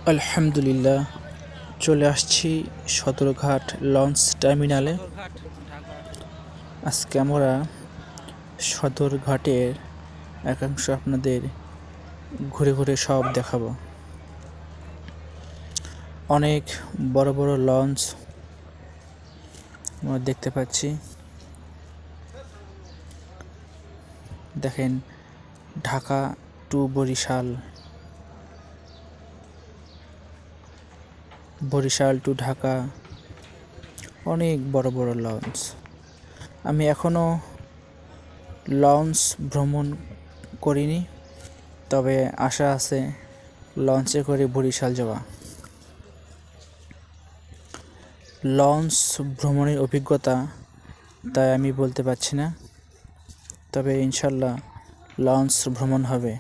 আলহামদুলিল্লাহ, চলে আসছি সদরঘাট লঞ্চ টার্মিনালে। আজকে আমরা সদরঘাটের একাংশ আপনাদের ঘুরে ঘুরে সব দেখাবো। অনেক বড় বড় লঞ্চ আমরা দেখতে পাচ্ছি। দেখেন, ঢাকা টু বরিশাল, বরিশাল টু ঢাকা, অনেক বড় বড় লঞ্চ। আমি এখনও লঞ্চ ভ্রমণ করিনি, তবে আশা আছে লঞ্চে করে বরিশাল যাওয়া। লঞ্চ ভ্রমণের অভিজ্ঞতা তাই আমি বলতে পারছি না, তবে ইনশাল্লাহ লঞ্চ ভ্রমণ হবে।